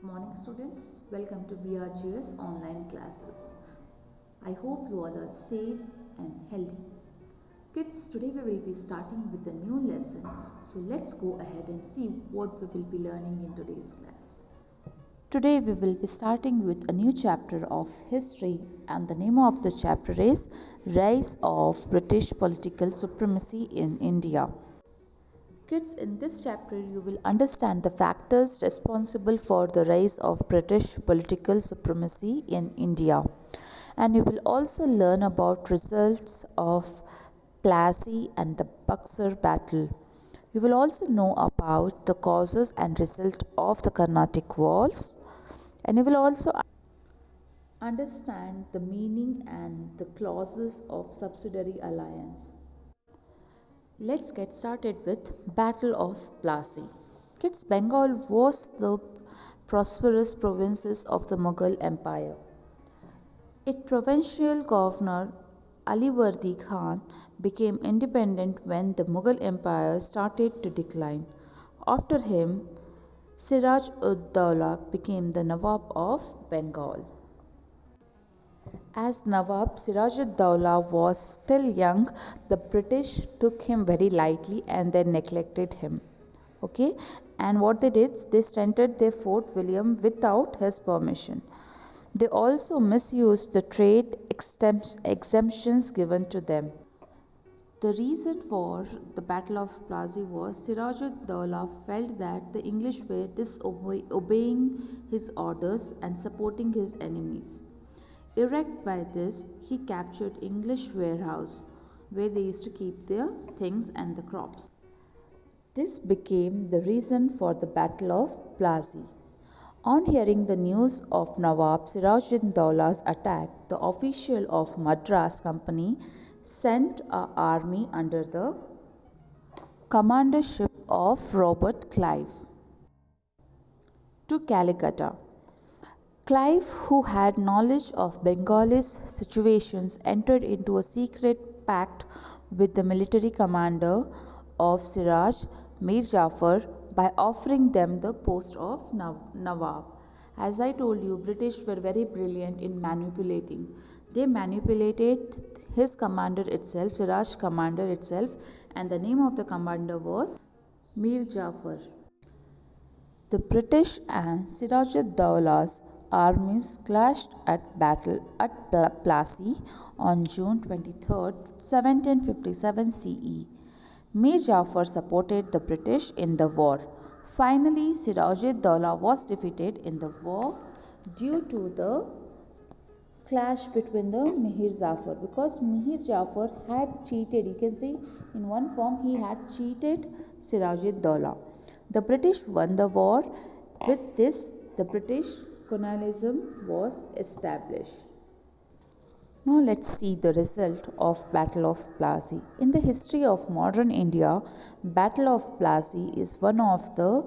Morning students, welcome to BRGS online classes. I hope you all are safe and healthy. Kids, today we will be starting with a new lesson. So let's go ahead and see what we will be learning in today's class. Today we will be starting with a new chapter of history, and the name of the chapter is Rise of British Political Supremacy in India. Kids, in this chapter you will understand the factors responsible for the rise of British political supremacy in India. And you will also learn about results of Plassey and the Buxar battle. You will also know about the causes and result of the Carnatic Wars. And you will also understand the meaning and the clauses of subsidiary alliance. Let's get started with Battle of Plassey. Kids, Bengal was the prosperous provinces of the Mughal Empire. Its provincial governor Alivardi Khan became independent when the Mughal Empire started to decline. After him, Siraj-ud-Dawla became the Nawab of Bengal. As Nawab Siraj-ud-Dawla was still young, the British took him very lightly and they neglected him. Okay, and what they did, they strengthened their Fort William without his permission. They also misused the trade exemptions given to them. The reason for the Battle of Plassey was Siraj-ud-Dawla felt that the English were disobeying his orders and supporting his enemies. Irked by this, he captured English warehouse where they used to keep their things and the crops. This became the reason for the Battle of Plassey. On hearing the news of Nawab Siraj-ud-Dawla's attack, the official of Madras Company sent an army under the commandership of Robert Clive to Calcutta. Clive, who had knowledge of Bengal's situations, entered into a secret pact with the military commander of Siraj, Mir Jafar, by offering them the post of Nawab. As I told you, British were very brilliant in manipulating. They manipulated his commander itself, Siraj commander itself, and the name of the commander was Mir Jafar. The British and Siraj-ud-Dawla's armies clashed at Plassey on June 23, 1757 CE. Mir Jafar supported the British in the war. Finally, Siraj-ud-Dawla was defeated in the war due to the clash between the Mir Jafar, because Mir Jafar had cheated. You can see in one form he had cheated Siraj-ud-Dawla. The British won the war. With this, the British colonialism was established. Now let's see the result of Battle of Plassey. In the history of modern India, Battle of Plassey is one of the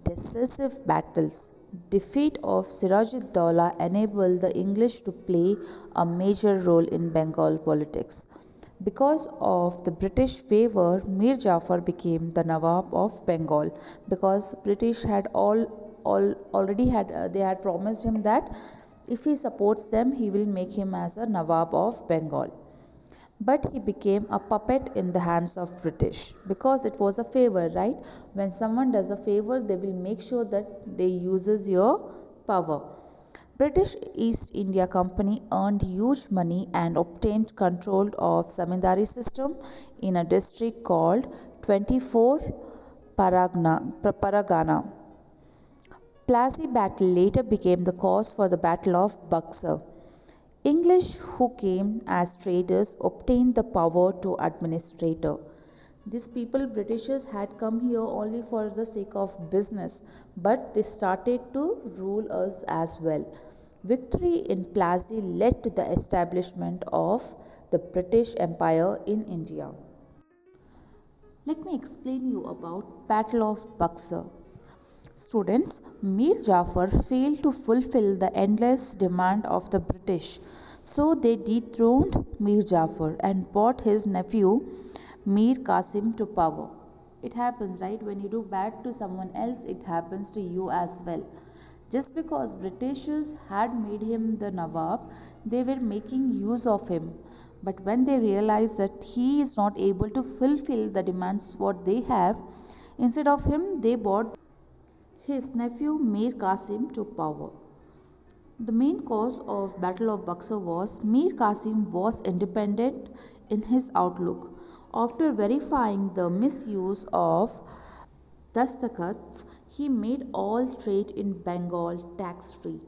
decisive battles. Defeat of Siraj-ud-Dawla enabled the English to play a major role in Bengal politics. Because of the British favor, Mir Jafar became the Nawab of Bengal, because British had already had promised him that if he supports them, he will make him as a Nawab of Bengal. But he became a puppet in the hands of British, because it was a favor, right? When someone does a favor, they will make sure that they uses your power. British East India Company earned huge money and obtained control of zamindari system in a district called 24 Paragana. Plassey battle later became the cause for the Battle of Buxar. English who came as traders obtained the power to administrator. These people, Britishers, had come here only for the sake of business, but they started to rule us as well. Victory in Plassey led to the establishment of the British Empire in India. Let me explain you about Battle of Buxar. Students, Mir Jafar failed to fulfill the endless demand of the British, so they dethroned Mir Jafar and brought his nephew Mir Qasim to power. It happens, right? When you do bad to someone else, it happens to you as well. Just because Britishers had made him the Nawab, they were making use of him. But when they realized that he is not able to fulfill the demands what they have, instead of him they brought his nephew Mir Qasim to power. The main cause of Battle of Buxar was Mir Qasim was independent in his outlook. After verifying the misuse of Dastakats, he made all trade in Bengal tax-free.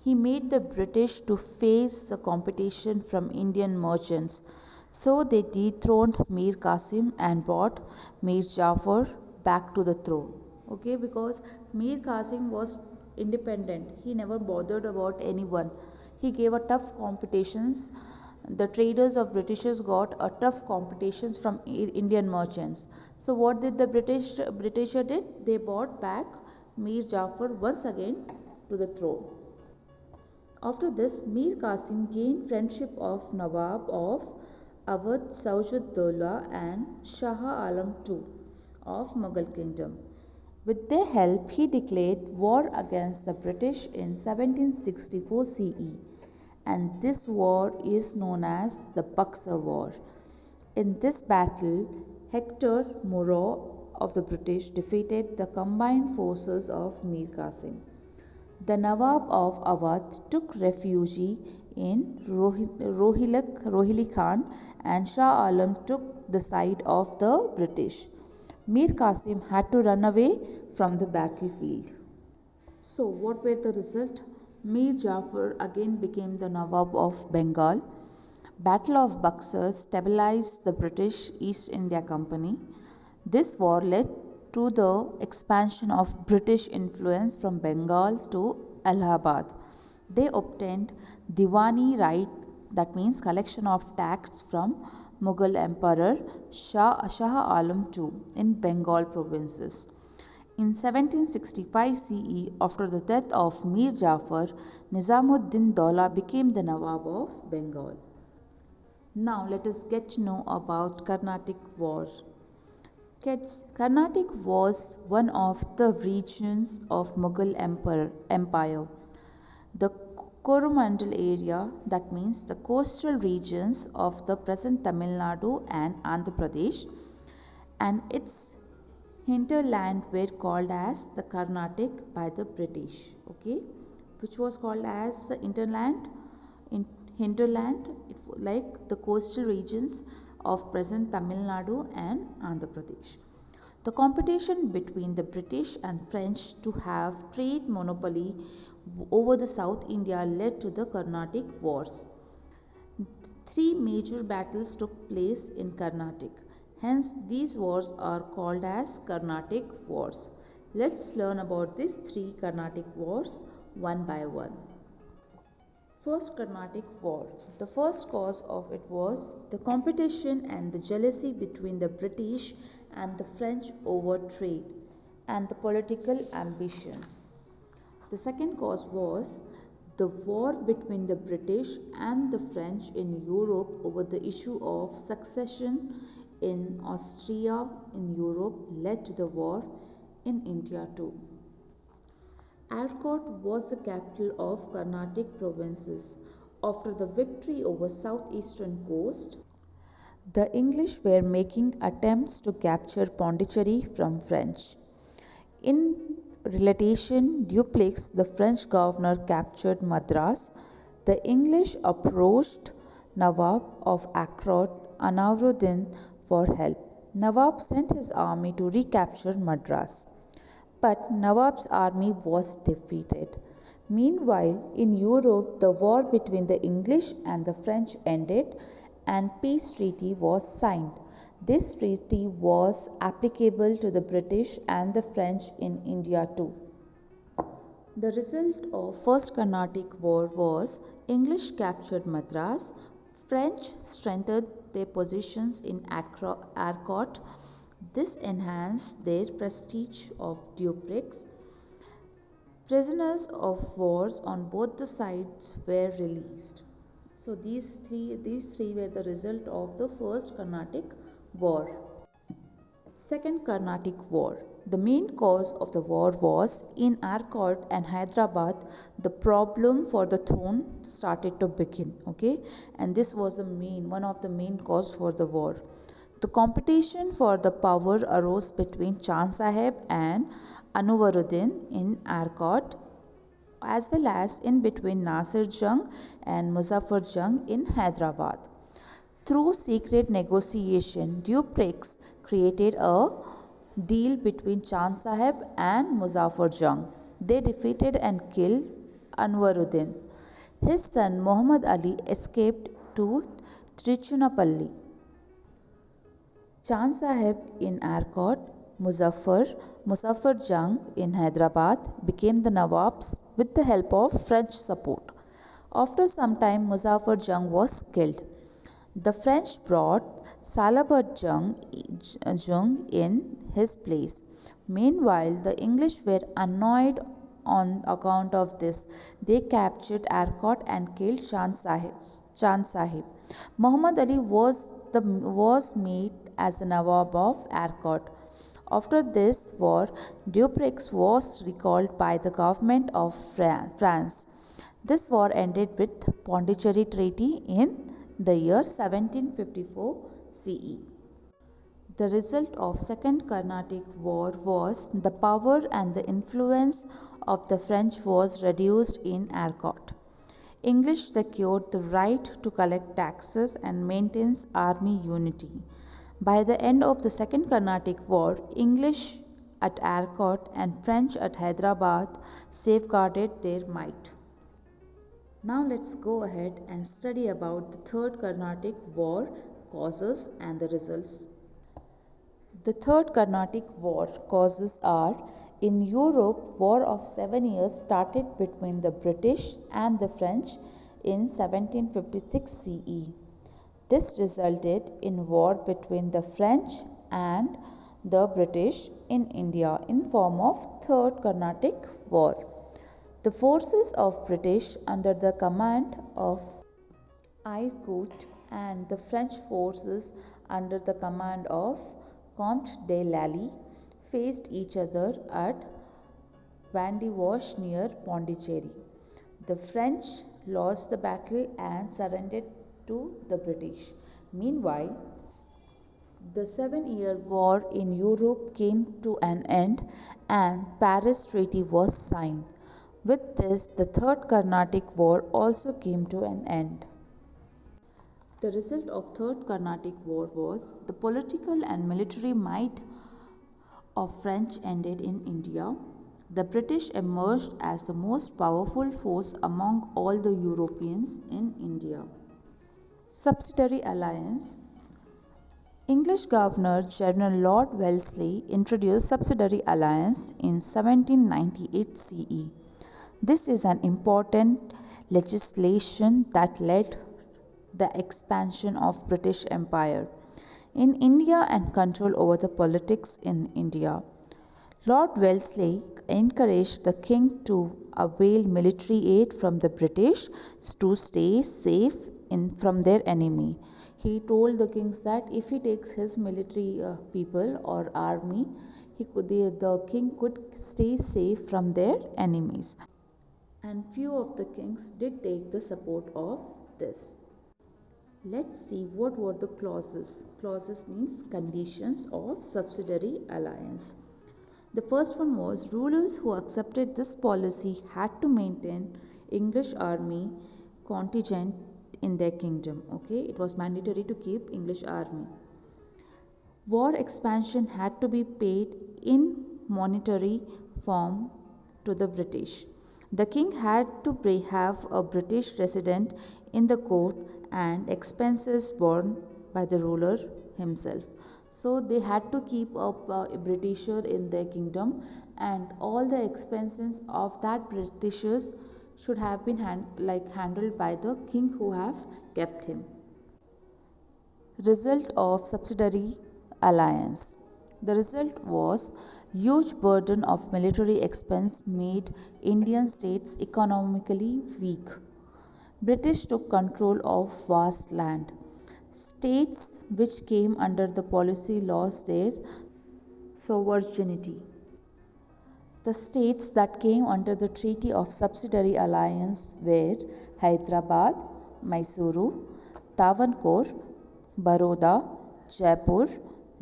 He made the British to face the competition from Indian merchants. So they dethroned Mir Qasim and brought Mir Jafar back to the throne. Okay, because Mir Qasim was independent. He never bothered about anyone. He gave a tough competitions. The traders of Britishers got a tough competitions from Indian merchants. So what did the Britisher did? They brought back Mir Jafar once again to the throne. After this, Mir Qasim gained friendship of Nawab of Awadh Sirajud-Daulah and Shah Alam II of Mughal kingdom. With their help, he declared war against the British in 1764 CE, and this war is known as the Buxar War. In this battle, Hector Moreau of the British defeated the combined forces of Mir Qasim. The Nawab of Awadh took refuge in Rohili Khan, and Shah Alam took the side of the British. Mir Qasim had to run away from the battlefield. So, what were the result? Mir Jafar again became the Nawab of Bengal. Battle of Buxar stabilized the British East India Company. This war led to the expansion of British influence from Bengal to Allahabad. They obtained Diwani right, that means collection of tax from Mughal Emperor Shah Alam II in Bengal provinces. In 1765 CE, after the death of Mir Jafar, Nizamuddin Daulah became the Nawab of Bengal. Now let us get to know about Carnatic War. Kids, Carnatic was one of the regions of Mughal Empire. The Coromandel area, that means the coastal regions of the present Tamil Nadu and Andhra Pradesh, and its hinterland were called as the Carnatic by the British. Okay, which was called as the hinterland, like the coastal regions of present Tamil Nadu and Andhra Pradesh. The competition between the British and French to have trade monopoly over the South India led to the Carnatic Wars. Three major battles took place in Carnatic. Hence, these wars are called as Carnatic Wars. Let's learn about these three Carnatic Wars one by one. First Carnatic War. The first cause of it was the competition and the jealousy between the British and the French over trade and the political ambitions. The second cause was the war between the British and the French in Europe over the issue of succession in Austria in Europe led to the war in India too. Arcot was the capital of Carnatic provinces. After the victory over southeastern coast, the English were making attempts to capture Pondicherry from French. In relation, Dupleix, the French governor, captured Madras. The English approached Nawab of Arcot, Anauruddin, for help. Nawab sent his army to recapture Madras. But Nawab's army was defeated. Meanwhile, in Europe, the war between the English and the French ended and peace treaty was signed. This treaty was applicable to the British and the French in India too. The result of First Carnatic War was English captured Madras, French strengthened their positions in Arcot. This enhanced their prestige of Dupleix. Prisoners of war on both the sides were released. So these three were the result of the First Carnatic War. Second Carnatic War. The main cause of the war was in Arcot and Hyderabad. The problem for the throne started to begin. Okay, and this was one of the main cause for the war. The competition for the power arose between Chand Sahib and Anuvaruddin in Arcot, as well as in between Nasir Jung and Muzaffar Jung in Hyderabad. Through secret negotiation, Dupleix created a deal between Chand Sahib and Muzaffar Jung. They defeated and killed Anwaruddin. His son Muhammad Ali escaped to Trichunapalli. Chand Sahib in Arcot, Muzaffar Jung in Hyderabad became the Nawabs with the help of French support. After some time, Muzaffar Jung was killed. The French brought Salabat Jung in his place. Meanwhile, the English were annoyed on account of this. They captured Arcot and killed Chand Sahib. Muhammad Ali was made as the Nawab of Arcot. After this war, Dupleix was recalled by the government of France. This war ended with Pondicherry Treaty in the year 1754 CE. The result of Second Carnatic War was the power and the influence of the French was reduced in Arcot. English secured the right to collect taxes and maintain army unity. By the end of the Second Carnatic War, English at Arcot and French at Hyderabad safeguarded their might. Now let's go ahead and study about the Third Carnatic War causes and the results. The Third Carnatic War causes are: in Europe, War of 7 years started between the British and the French in 1756 CE. This resulted in war between the French and the British in India in form of Third Carnatic War. The forces of British under the command of Eyre and the French forces under the command of Comte de Lally faced each other at Vandivash near Pondicherry. The French lost the battle and surrendered to the British. Meanwhile, the 7-year war in Europe came to an end and Paris Treaty was signed. With this, the Third Carnatic War also came to an end. The result of Third Carnatic War was the political and military might of French ended in India. The British emerged as the most powerful force among all the Europeans in India. Subsidiary alliance. English Governor General Lord Wellesley introduced subsidiary alliance in 1798 CE. This is an important legislation that led the expansion of British Empire in India and control over the politics in India. Lord Wellesley encouraged the king to avail military aid from the British to stay safe from their enemy. He told the kings that if he takes his military people or army, the king could stay safe from their enemies. And few of the kings did take the support of this. Let's see what were the clauses. Clauses means conditions of subsidiary alliance. The first one was rulers who accepted this policy had to maintain English army contingent in their kingdom. Okay, it was mandatory to keep English army. War expansion had to be paid in monetary form to the British. The king had to have a British resident in the court and expenses borne by the ruler himself. So they had to keep a Britisher in their kingdom, and all the expenses of that Britishers should have been handled by the king who have kept him. Result of subsidiary alliance. The result was huge burden of military expense made Indian states economically weak. British took control of vast land. States which came under the policy lost their sovereignty. The states that came under the Treaty of Subsidiary Alliance were Hyderabad, Mysuru, Travancore, Baroda, Jaipur,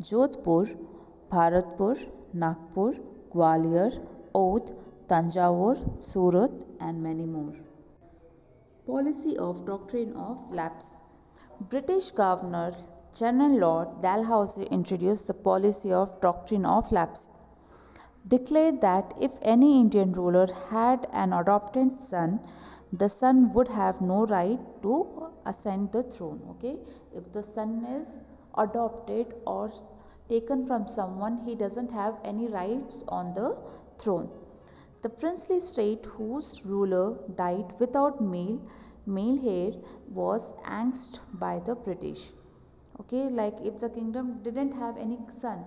Jodhpur, Bharatpur, Nagpur, Gwalior, Oudh, Tanjavur, Surat, and many more. Policy of Doctrine of Lapse. British Governor General Lord Dalhousie introduced the policy of Doctrine of Lapse, declared that if any Indian ruler had an adopted son, the son would have no right to ascend the throne. Okay, if the son is adopted or taken from someone, he doesn't have any rights on the throne. The princely state whose ruler died without male heir was annexed by the British. Okay, like if the kingdom didn't have any son,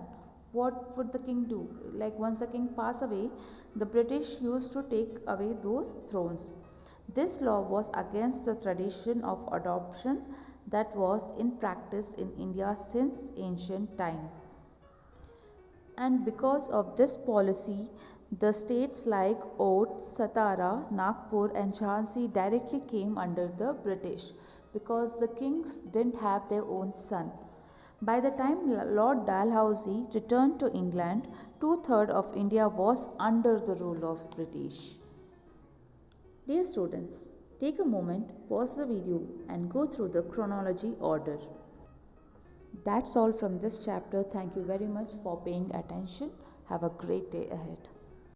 what would the king do? Like once the king passed away, the British used to take away those thrones. This law was against the tradition of adoption that was in practice in India since ancient time. And because of this policy, the states like Oudh, Satara, Nagpur and Jhansi directly came under the British because the kings didn't have their own son. By the time Lord Dalhousie returned to England, two-thirds of India was under the rule of British. Dear students, take a moment, pause the video and go through the chronology order. That's all from this chapter. Thank you very much for paying attention. Have a great day ahead.